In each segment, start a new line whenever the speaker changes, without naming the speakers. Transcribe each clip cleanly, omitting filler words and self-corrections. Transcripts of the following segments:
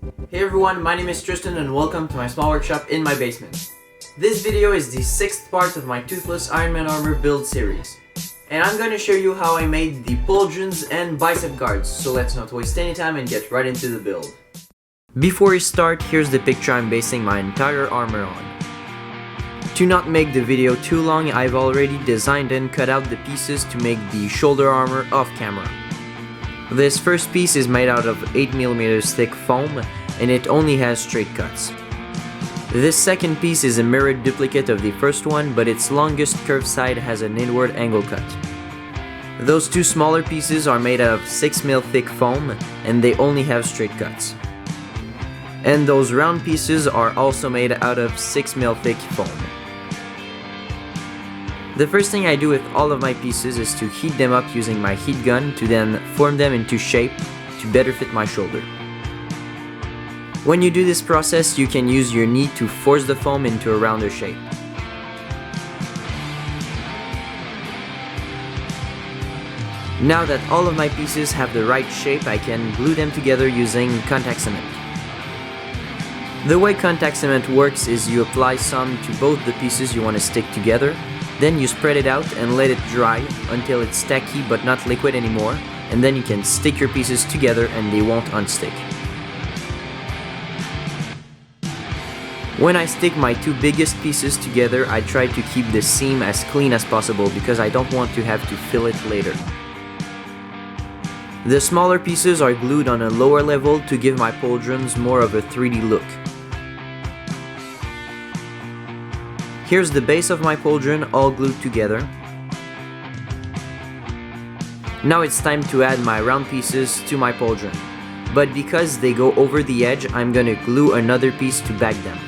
Hey everyone, my name is Tristan and welcome to my small workshop in my basement. This video is the 6th part of my Toothless Ironman ARMOR build series. And I'm going to show you how I made the pauldrons and bicep guards, so let's not waste any time and get right into the build. Before we start, here's the picture I'm basing my entire armor on. To not make the video too long, I've already designed and cut out the pieces to make the shoulder armor off camera. This first piece is made out of 8mm thick foam and it only has straight cuts. This second piece is a mirrored duplicate of the first one, but its longest curved side has an inward angle cut. Those two smaller pieces are made out of 6mm thick foam and they only have straight cuts. And those round pieces are also made out of 6mm thick foam. The first thing I do with all of my pieces is to heat them up using my heat gun to then form them into shape to better fit my shoulder. When you do this process, you can use your knee to force the foam into a rounder shape. Now that all of my pieces have the right shape, I can glue them together using contact cement. The way contact cement works is you apply some to both the pieces you want to stick together. Then you spread it out and let it dry until it's tacky but not liquid anymore, and then you can stick your pieces together and they won't unstick. When I stick my two biggest pieces together, I try to keep the seam as clean as possible because I don't want to have to fill it later. The smaller pieces are glued on a lower level to give my pauldrons more of a 3D look. Here's the base of my pauldron all glued together. Now it's time to add my round pieces to my pauldron. But because they go over the edge, I'm gonna glue another piece to back them.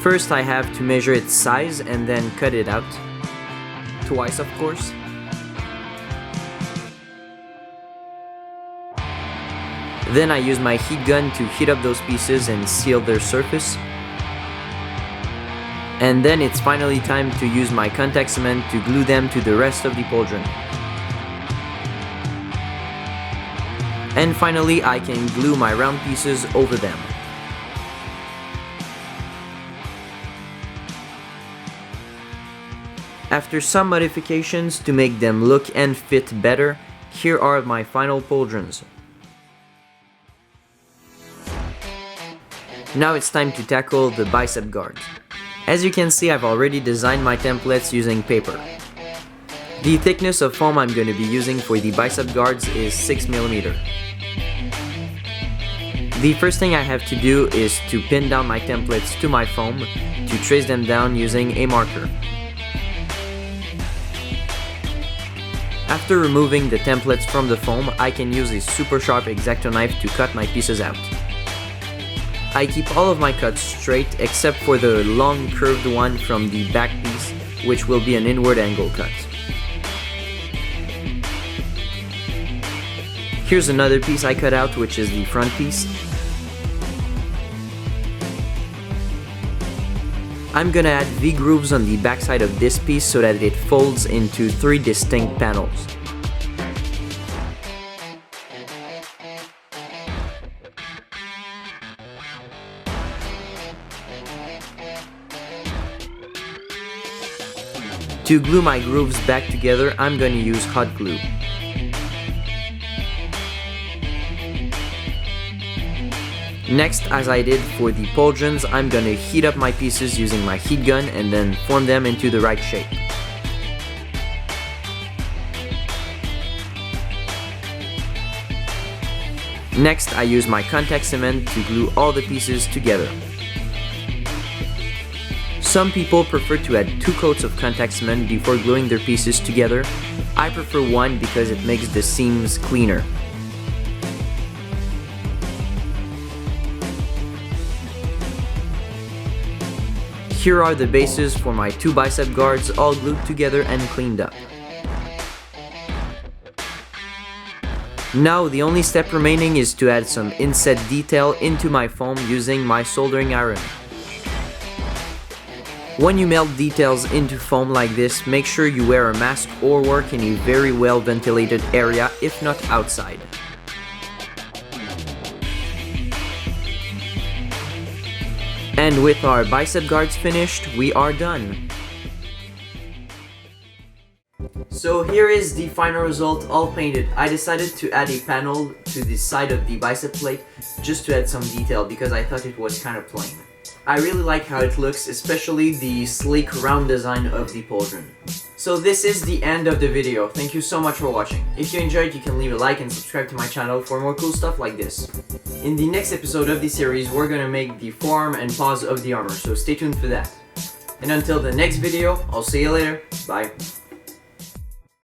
First I have to measure its size and then cut it out. Twice, of course. Then I use my heat gun to heat up those pieces and seal their surface. And then it's finally time to use my contact cement to glue them to the rest of the pauldron. And finally I can glue my round pieces over them. After some modifications to make them look and fit better, here are my final pauldrons. Now it's time to tackle the bicep guards. As you can see, I've already designed my templates using paper. The thickness of foam I'm going to be using for the bicep guards is 6mm. The first thing I have to do is to pin down my templates to my foam to trace them down using a marker. After removing the templates from the foam, I can use a super sharp X-Acto knife to cut my pieces out. I keep all of my cuts straight except for the long curved one from the back piece, which will be an inward angle cut. Here's another piece I cut out, which is the front piece. I'm gonna add V-grooves on the backside of this piece so that it folds into 3 distinct panels. To glue my grooves back together, I'm going to use hot glue. Next, as I did for the pauldrons, I'm going to heat up my pieces using my heat gun and then form them into the right shape. Next, I use my contact cement to glue all the pieces together. Some people prefer to add 2 coats of contact cement before gluing their pieces together. I prefer 1 because it makes the seams cleaner. Here are the bases for my 2 bicep guards all glued together and cleaned up. Now the only step remaining is to add some inset detail into my foam using my soldering iron. When you melt details into foam like this, make sure you wear a mask or work in a very well ventilated area, if not outside. And with our bicep guards finished, we are done. So here is the final result, all painted. I decided to add a panel to the side of the bicep plate just to add some detail because I thought it was kind of plain. I really like how it looks, especially the sleek round design of the pauldron. So this is the end of the video. Thank you so much for watching. If you enjoyed, you can leave a like and subscribe to my channel for more cool stuff like this. In the next episode of the series, we're gonna make the forearm and paws of the armor, so stay tuned for that. And until the next video, I'll see you later. Bye.